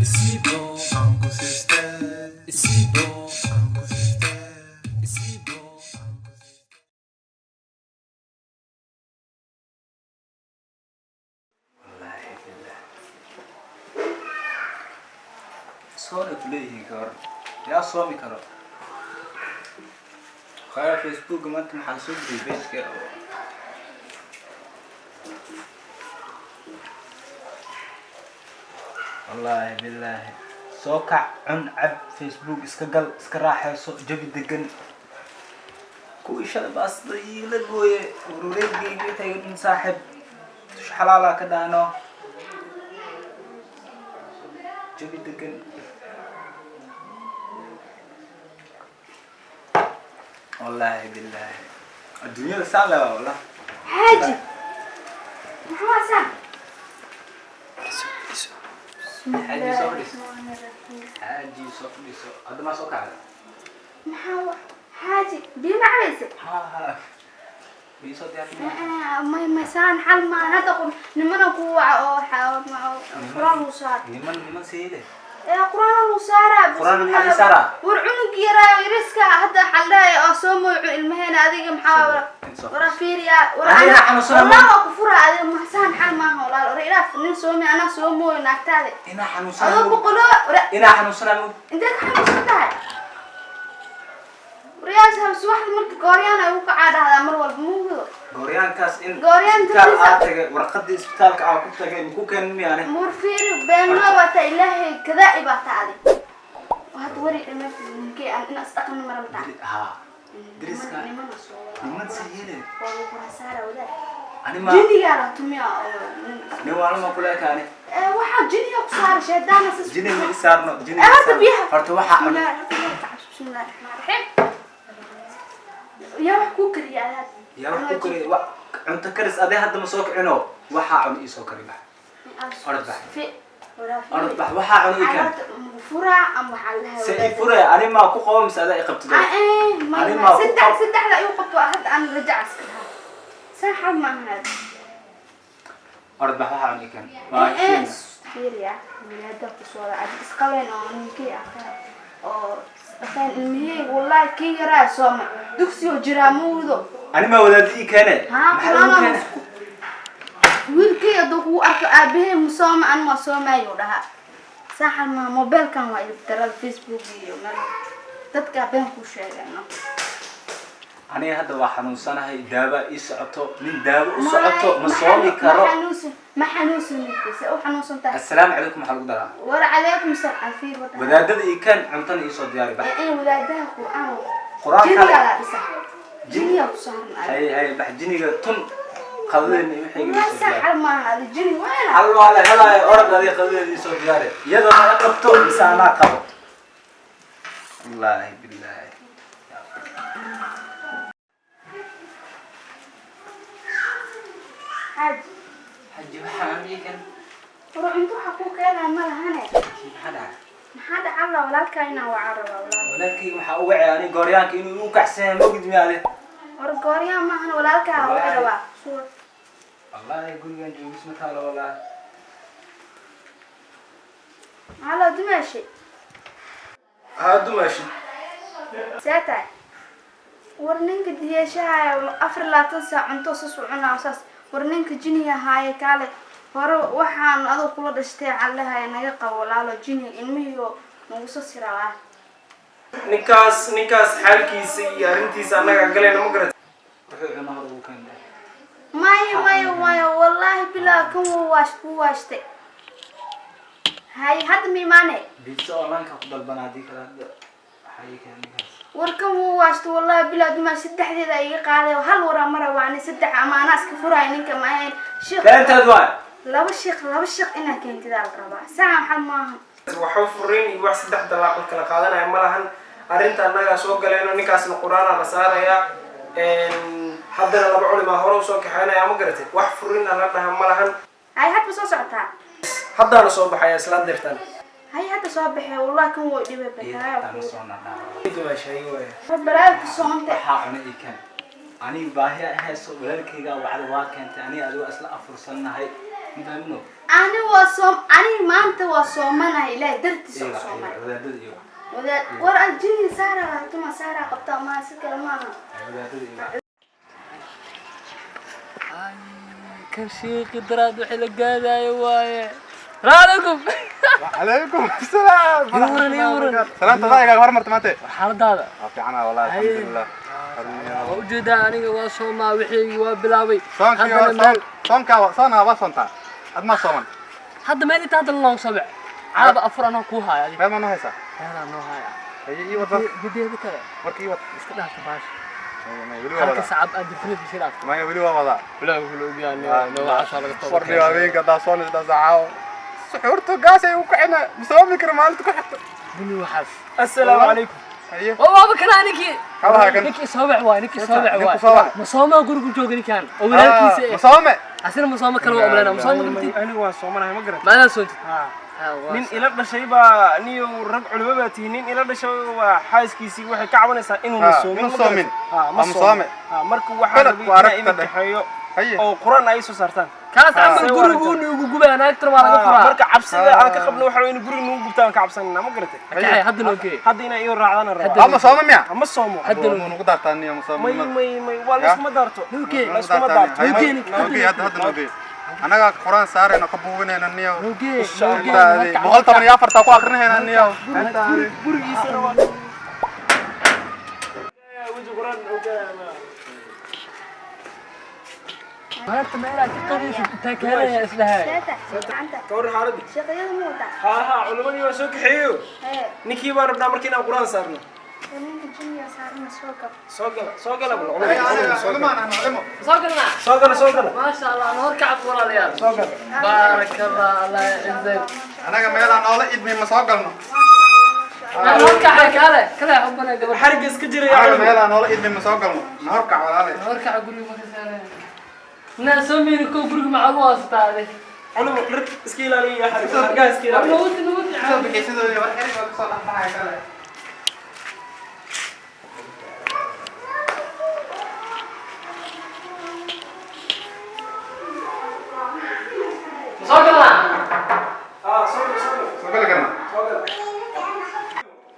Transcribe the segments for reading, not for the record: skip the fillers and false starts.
si bon, Uncle Sister. Si bon, Uncle Sister. Si bon, Uncle Sister. Wallahi billah. Sorry بليه كار. يا صومي كار. خير فيسبوك ما أنت محاسوب لي بيت كار. والله بالله سوكع عن عب فيسبوك اسكقل اسكراحة جبي دقن كوي شلب أصلي لقوي وروريقي بيتاين صاحب تش حلالا كدانو جبي دقن والله بالله الدنيا سهلة والله حاجي محوسة حاجي صفريس حاجي صفريس هذا ما سوكع محاوة حاجي دي معرسة ها بيصوت يا أخي ما سان حل ما هذا نمنا قوة أو قرآن وصار نمن سيله قرآن وصار قرآن حدي سارة ورعنق يرا يرسك هذا حلا أصوم المهنة هذه محاورة ورا فيريا أنا حنوصل والله كفرة هذه محسن حل ما هو لا ريلا فنين سومي أنا سومو نكتاد إنا حنوصل أنا بقوله إنا حنوصل أنت حنوصل ده رياسها بس واحد مرك قاريان أيوك عادة هذا مر والبموجو غوريان كاس إن غوريان كان آتك ورقدي سبتالك أو كنت جاي مكوكن ميانه مرفير بيننا وتإله كذا إبتعدي وهتوري إنك ممكن أن أستقم مرة بتاعي ها درس كان نمن سهيله والله كنا سارة ولا أنا ما جدي قالوا تميا نوالو ما كلها كانه واحد جدي يقصار شدانا سس جيني من إسارنا جيني هذا بيها فرت بسم واحد الله بسم الله الرحمن الرحيم يا محكوك يا هذا يا كوكري أنت كرس أدي هذا مسوق عنو واحد عن إيسو كريمة أرد بح في أرد بح واحد عن إيكان فرع أم محلها سئي فرع أنا ما أكو قوم مسألة إقبت ده أنا ما سدح لا يوقف واحد أنا رجع أسكتها ساحر ما هذا أرد بح واحد عن إيكان ما شيء فيريا ولادك صورة أدرس قوين أو نكى أخر أو أخين المهي والله كي يرى سامع دكسيو جرامودو أنا ما ولدي كانت ها أنا ويلكي أدوكو أبيه مسامع أنا ما سامع يودها ساحر ما موبايل كان وايد ترى الفيسبوك يوم تتكا بين كوشة يعني أنا هذا واحد نصنا هاي دابا يسعته من دابا يسعته مصامي كرو ما حنوس نكبس أو حنوس انتهى السلام عليكم حلق درا ورا عليكم السلام في وده ودادة إيكان عمتني يسود دياري بح إيه ولادها قرآن جيني على بس جيني يا بصار هاي بح جيني تون خذني وحي ما سحر ما هذا جيني وين حلو على هلا أورد هذه خذني يسود دياري يلا أنا قبته لسانا قبض الله بالله حاج وحامي كان روح انتو حقوق أنا ما لهنا حدا علا ولا كاينا وعرب ولكن waxa uu wacay gooryaanka inuu u kaxseen ma gudmi ale ورقوريا ما هنا ولا كا وعرب wallahi gurigan joogis ma taalo wallahi على دمشق dumashi ساتا ورنينك ديشها أفر لا تنسى عن توصص وعنا أساس ورنينك جنيه هاي كالي هرو وحان أدو كل دشتي عليها نجقة ولا له جنيه إنميو نوصص راه ninkaas xaalkiisa iyo arintiisa anaga galeen ma garat wuxuu cunaa uu kan ماي والله بلا كم واشتي هاي هاد ميمانه بيتزا online ka ku dalbanaadi kala waxay keenaysaa وركم واشت والله بلا دم سدحديد اي قاده هل ورا مره واني سدح امانه اسك فراي نينك ما هين شيخ كانت ادوان لaba shiq ina keentida la rabaa saan xal maahan waxuu furiin iyo wax saddex dalaaq kala qaadanaya ma lahan arinta anaga soo galeeno ninkaasna quraana la saaraya haddana laba culima hore soo kaxaynaya ma garatay wax furiin la dhaha ma lahan ay hadba soo socotaa haddana soo baxaya isla dirtan hay hadda soo baxay wallahi kan way dhibay taana soo nadhaa waa shay weey baraad soonta waxa cunay ikan ani baahiya hayso walaalkayga wacdo waa keentay ani adigu isla afursannahay midamino أنا وصوم أنا ما أنت وصومنا إلى درت صومنا وذا ورا الجني سارة ثم سارة قبطة ما سكر ما كان شيخ دراد وحلق هذا يا واي رالكم عليكم السلام يورن سلام تضايق هر مرت ماتي حالد هذا في عنا والله الحمد لله موجود أنا وصوما وحي وبلاوي صومك صونا وصنتا أدنى صومن هذا ما اللي تهدل الله سبع عاب أفرنا كوها يعني ما ما هيسا أنا نوها هي إيه وضع بدي هذا كذا ورك إيه وضع استدعى تباش ما يقولوا حركة وضع صعب أنت في شيء ما يقولوا وضع لا يقولوا يعني نوع عشان ورني وابين كذا صون كذا زعاو سحورتو قاسي وكعنا مسوي كرمال تكحت بني وحاس السلام عليكم أيه والله بكرة نكى هذا كان نكى صابع واي نكى صابع نكى واي صابع. مصامة قرب جوجني كان أولاد كيسة مسوي عشان مصامة كانوا أولادنا مصامة قلتي أنا وصومنا ما قرأت ما أنا سويت nin ila dhashay baa niyo rag culimo baa tihiin nin ila dhashay waa xaaskiisii waxay ka cabanaysaa inuu masoomin marka waxaa rabay inay kaxeeyo oo quraan ay soo saartaan kaas amal gurigu ugu gubaan agtar waa laga furaa marka cabsida aan ka qabno waxa in guriga nagu gubtaan ka cabsanina ma garatay okay hadda noogee hadda inay iyo raacdaan rabaa ama sooma miya ama soomo hadda nugu daartaan niyo musooma may waa la isma daarto noogee la isma daarto noogee hadda noogee anaga quraan saarayna ka buuginayna niyo noogee boqol toban iyo afarta ku aqrinayna niyo gurigiisana waa wajh quraan maanta ma ilaa qadiis taakeenaya islahay kawar xaaladii شقيقة موتى ها culimadii waa soo kaxeeyo ninkii baan rabnaa markii aan quraan saarno ونينك الجني صارنا سوكر soo gala bal soo gala ما شاء الله نور كعب ولا ليال soo gala بارك الله الله يعزك anaga meelaan noola idmi ma soo galno نور كعب كله حبنا قبل xariga iska jiray anaga meelaan noola idmi ma soo galno nahor kac walaalay نور كعب قولي ما كسانه الناس سمين كو برق مع الواسط هذا culimo dhar iska ilaaliya xariga hargaha iska ilaaliya نود soo bixisadooda war xiriga ku soo dhaxay kale صقلنا soo gali karna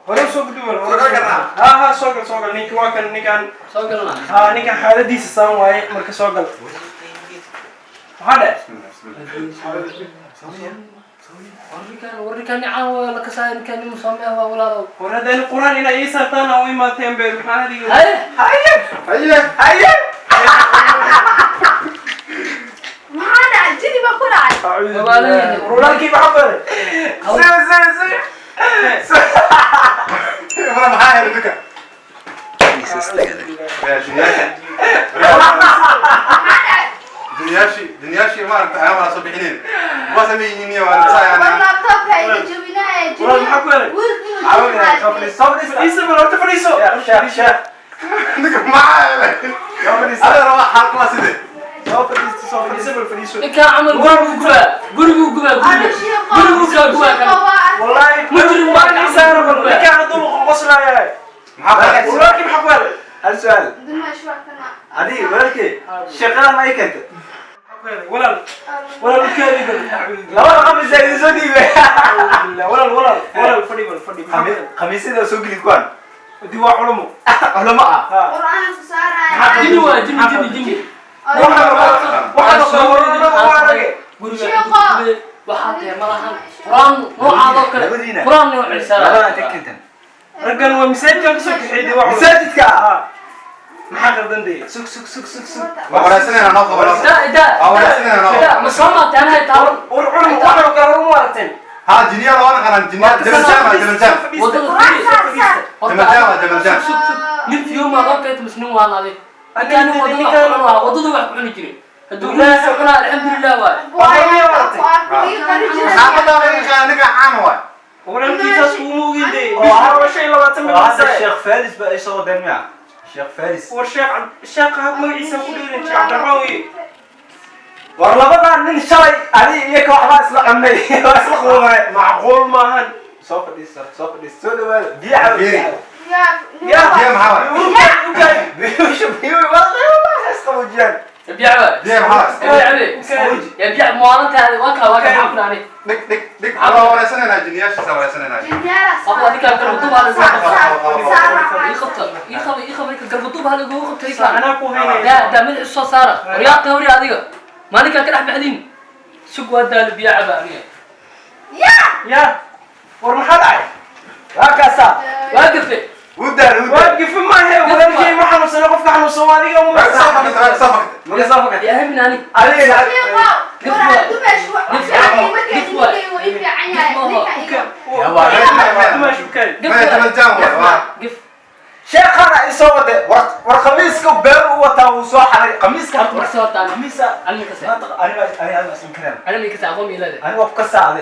hore soo gudubal soo gali karna ha soo gal ninka waa kan ninkan صقلنا ninkan xaaladiisa saan waaye marka soo gal maxaa وريكان عاو ولا كسان كان مصمم ولا hore hadaan quraan ina ii saartaan oo imaateen bee maxaa adiga هاي haye ما أنا الجني بقول عليه walaalkii maxaa qoray wala maxaa helay duka دنياشي ما أنت أنا ما صبحين بس ميني وأنا صايع أنا واللابتوب هاي جبنا walaal maxaa ku helay fadhiiso bal horta fadhiiso ما أنا روح حالك ما سيدي soo fadhiiso bal fadhiiso كان عمل قرقو قبا والله مجرم ما إنسان بل ninkan hadduu qoslayahay walaalkii maxaa ku helay hal su'aal دنا شو أكنا adiga walaalkii shaqadan ma ay keentay walaal ukeedi labada qamis ay soo dhiibay walaal fadhi khamiisada soo geli kuwan di waa culimo culamo ah قرآن سارة جني وا جني waxaad malahan quraan noocaado kale quraan nooc labada ka keentan raggan waa masaajidka ka soo kaxeeyay waa masaajidka maxaa qaldanday وراسنا أنا ناقة دا ما صوما تانا تاون war culimo waxa kale u aragteen ها جنيا لو أنا كان جنيا جمال جام wadada جمال جام nin fiyo ma qofka tusnin waa laade akan wadada wax cuni jiray haduu ilaahay cuna alxamdulillah هذا أنا كان عانوا walaalkiisaas uu mooginde waa shay 20 هذا الشيخ فارس بقى يسوي دميع الشيخ فارس war sheekh magaciisa ku dheerin sheekh Abdurrahman war labadan nin shalay ali iyo ka waxba isla qamnay isla qoomay macquul maahan soo fadhiiso soo dhawaad biyaha يا محمد بيوش بيوش والله اسقوا جان بيع بيع خلاص يا بيع موالنت هذا واكا عفنا عليه دك على ولا سنة جنياش سوى سنة والله ديك القربطوب هذا يخبر القربطوب هذا هو خبط أنا أكو هنا ده من الصوص صار رياض هوري هذه مالك كان راح بعدين سوق هذا البيع بقى يا ورمحات عاي هكذا واقف ودار واقف ما هي ولا شيء ما حنوصل نقف حنو سوالي يوم صفقت يا هم ناني علي قف شيخ أنا يسوده ورخميسك وبير وتوصح على قميصك أطلع صوت أنا قميصة أنا كسر أنا اسم كلام أنا اللي كسر أقوم إلى أنا وقف ساعة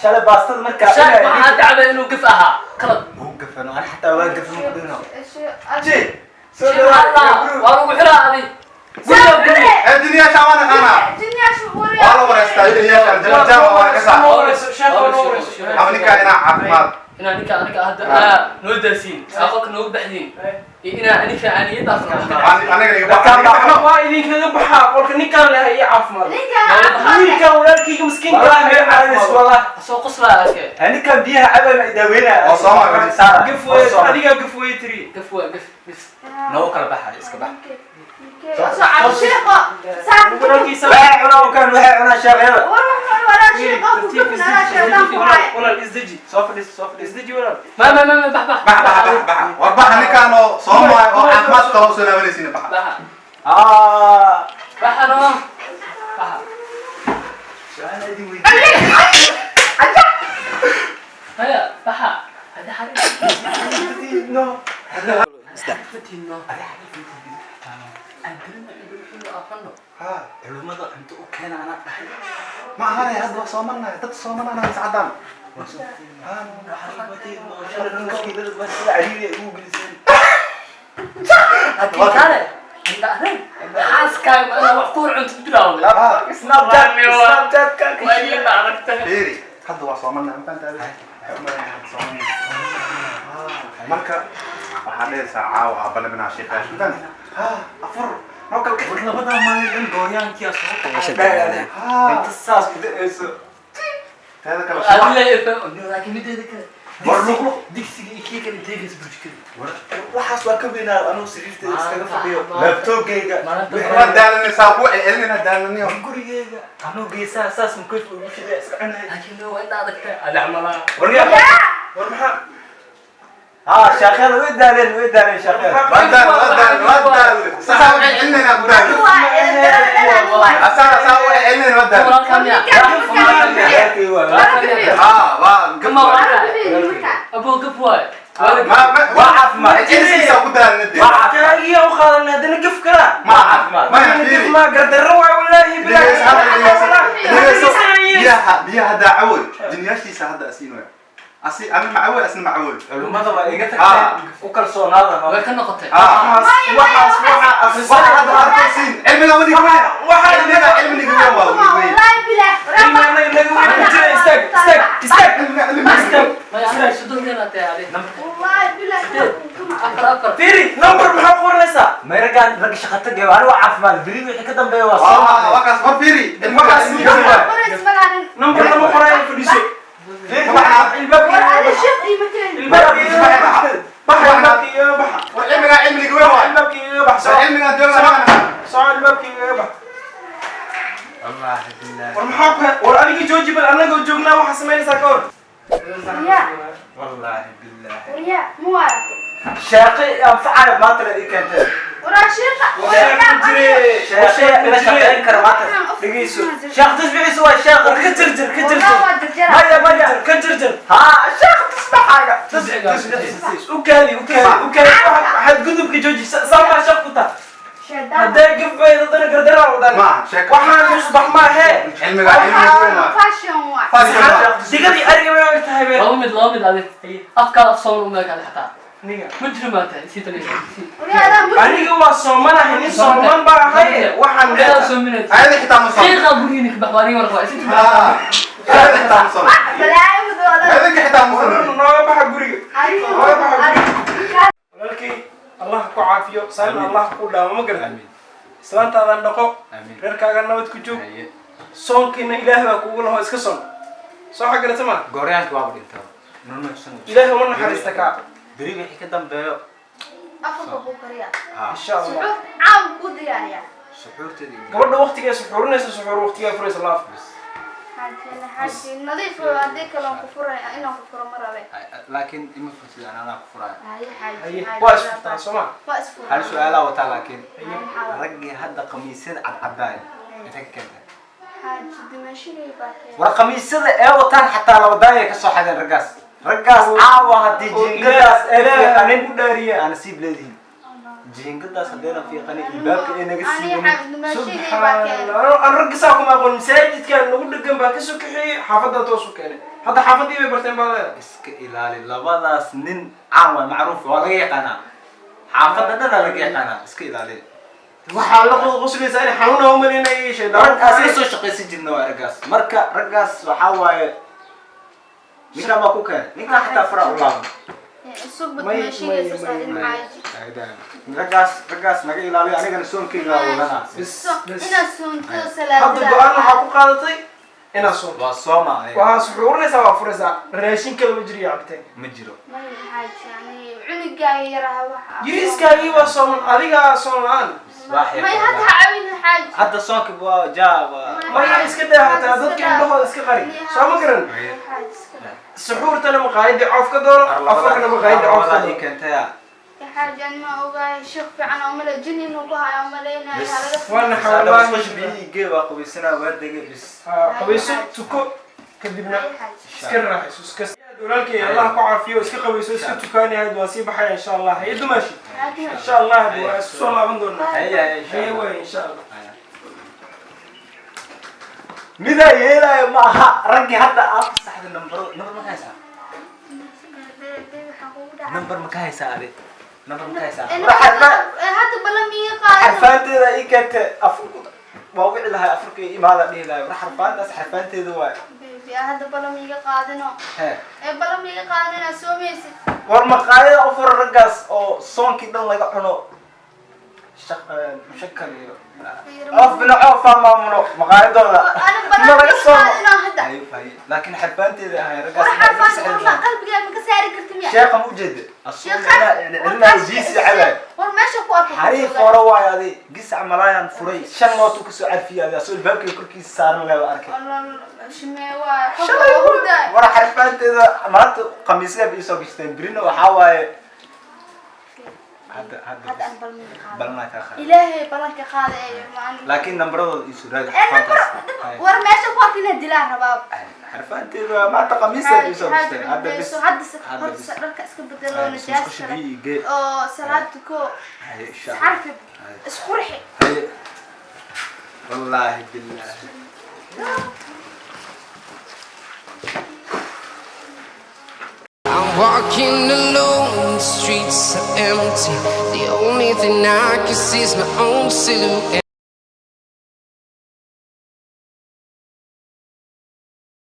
شال باستد مركب شايف ما حد عمل إنه قفها كلب وقف أنا حتى واقف مقدنا شيء الله وأروح حلا هذه الدنيا شوانا أنا والله ورثت الدنيا الجامعة وأنا كسر أمني كائنا عفمات أنا هذا نودسين أخوك نود بحدين أنا يدافع أنا وايدين كذا بحا قولك نكان لها هي عفمة نكان ولكن مسكين كلام عارف والله سوق قصلا هيك يعني كان بيها عبا ما يداوينا وصامة قفوة هذيك قفوة تري قف نو كلا بحر اسك بحر وهي عنا وكان وهي عنا شغالة ولا الإزدجي صوف الإزدجي ولا ما بح وبح أنا كانوا صامة وأحمد توصلنا وليسين بح بح أنا هيا بح هذا حاجة نو فتينه علمada inta u keen ana dhahay ما هذا هذا صامنا تد صامنا أنا سعدان كان حاس كان أنا وحكور عند الدراوة سناب شات كان وين عرفته فيري هذا صامنا أنت صامنا مركب وحنا ساعة وعبنا من عشية فاشل أفر نوكل labada maalin gooyaankiya soo qaatay inta saas bidayso هذا كلام أقول لكن مدة ذكر ورلوك دكسي إيش كان تيجي سبرشكل waxaas waa ka weynaa anuu sariirta iskaga fadhiyo laptopgayga ما دالني ساقو علمنا دالني gurigayga anuu geesaha saas mukeef ugu shiday iska cunay لكن لو أنت عندك أنا عملها ورمحة شاخير وين شاخير ودال ساقو علمنا بدال أسا ساقو علمنا بدال كم يا كم أبو قفوة ما إنسي ساقو دال ندي هي وخالنا هذا نقف كلا ما يحكي ما قدر روع والله بلا بيها دعوة دنياشتي سهدة أسينويا أسي أنا معول أسنا معول علمada waa iga tagtay u kalsoonaada وكان نقطة waxaas hada arkaysiin cilmiga wadi kuya cilmiga kuya waa wadi ما يعني صدق كنا تعالي أفر فيري نمبر محق ورنسا meeragaan rag shaqo tagay waa anigu caafimaad beri wixii ka dambeeya waa soo wakaas farfiri ilmakaas نمبر لما قرأي فليسو cilmiga cilmiga kuya waa cilmiga والله بالله والمحاكمة والأنيق جوجي بالأنيق وجوجنا وحسمين ساكور والله بالله شاقي أنفعل ما ترى كانت شيخ تسمعي سوى الشيخ كجرجر مايا كجرجر الشيخ تسمع حاجة وكالي حد قدوك جوجي سامع شيخ كتا هدا يقف بيضا قردرا ما شك وحنا نصبح ما هي cilmiga دقدي أرقى ما يلتهي لامد هذا أفكار أفصل من ذاك حتى مجرم ما تنسيت ليش أرقى وصومنا هني صومان بقى هاي وحنا لا سمينت هذا حتى مصر شيء قابلينك بحواري ولا فايز هذا حتى مصر هذا حتى مصر نوع بحقوري ولكن الله كعافية سألنا الله كله ما قدر islaantaadan dhaqo Amiin. reerkaaga nabad ku joog haye soonkiina ilaahay baa kugu laho iska son soo xagarata ma gooryaanki waaba dhintaa nuna sano ilaahay uma naxariista kaa beri wixii ka dambeeyo afarka buu kariyaa ha insha allah suxuur caaw kuu diyaariyaa suxuurteeda iyo gabadha waqtigaa suxuurinaysa suxuur waqtigaa furaysa laaf xaaji nadiif haddii kale ku furay inaan ku furo ma rabe laakiin ima furtid anaa ku furaayo haye xaaji haye waa isfurtaan soo ma waa isfuray hal su-aalaa wataa laakiin maxaa raggii hadda khamiisyada cadcadaaya intay ka keentay xaaji dimashigay baa keen war khamiisyada ee wataan xataa labadaaya ka soo xadeen raggaas caawa haddii jiingadaas ee fiiqanin u dhaariya aan nasiib leedihin jiingadaas haddayna fiiqanin ilbaabka ee naga ani siiganin xaaji dimashigay baa keen subxaan aan raggisaa kuma aqoon masaajidkan nagu dhegan baa kasoo kaxeeyey xaafaddan toos u keenay hadda xaafadii bay barteen baa leedahay iska ilaali labadaas nin caan waay macruuf waa laga yaqaanaa xaafadda dhanaa laga yaqaanaa iska ilaali waxaa la qoslaysaa in xanuuna umalinayay raggaas la shaydaan soo shaqaysan jirna waa raggaas marka raggaas waxaa waaye ninkaan baa ku keenay ninkaan xataa fara u laaban subad dimashigay soo saarin xaaji raggaas naga ilaaliyo anigana soonkeyga waa wadanaa inaad soonto hadda salaadada go-aan waxaa ku qaadatay inaad soonto waa sooma waxaa suxuurinaysaa waa furaysaa raashin kale ma jiro iyo cabitaan ma jiro may xaaji yani cunugaaga yaraha waxa yiriiskaagii waa sooman adigaa soon la-aan may hadda ha cawin xaaji hadda soonka waa jaaba maya iska daa hataa dadka indhahooda iska qari soo ma garan xaaji iska daa suxuurtana maqaayadii coof ka doono afarkana maqaayadii coof ka ii doono keentaya حاجة أنا ما أوجاي شوف في عنا عمله جنين وبها عملينا بس. هذا وانا hadda xawlaan wasqash biyihii waa qubaysanaa waa degay bis qabayso tuko kadibna iska raaxayso iska walaalkay allah ku caafiyo iska qabayso iska tukaanayd waa sii baxaya insha allah hay dumaashi insha allah waa isku soo laaban doonaa haya hay way insha allah midaa yeelaayo ma aha raggii hadda aad saxda number ma ka haysaa number ma ka haysaa adi number ma ka haysaa هذا بلا ميقا xarfaanteeda ii keentay afurku waa wici lahay afurka imaada dhihi lahay war xarfaantaas xarfaanteeda waay بيبي هذا بلا ميقا قادنو hee بلا ميقا قادنا سوميسي war maqaayada u fura raggaas oo soonkii dhan laga cuno mushakal iyo of binacoo faamaamuno maqaayadooda أنا بلا ميقا قادنا هذا laakiin xarfaanteeda ahay ورحفان والله raggaas قلبي ما كساري كرتمية sheekha ma ujeeda asuulinaa jiisi cabaay ورماشي كوارك xariif hore waay adi gisac malaayaan furay shan lootu kasoo carfiyay adi asoo ilbaabkay korkiisa saaran leeba arkay والله شميوا خبر هدى war xarfaanteeda maanta khamiisyaab iisoo gashteen birina waxaa waaye هذا أنا بلا ميقا balnaa kaa qaad إلهي بلانك قادة laakiin nambaradooda iisoo raadi أنا xarfaantaas ورماشي كوارك دلاه رباب xarfaanteeda maanta khamiisyaab iisoo gashteen hadda bis هذا دلك اسكو بدلون isku biyi gee oo salaada ko haye insha Allah عارفه اسقرحي haye wallaahi billaahi I'm walking alone, the streets are empty. The only thing I can see is my own silhouette.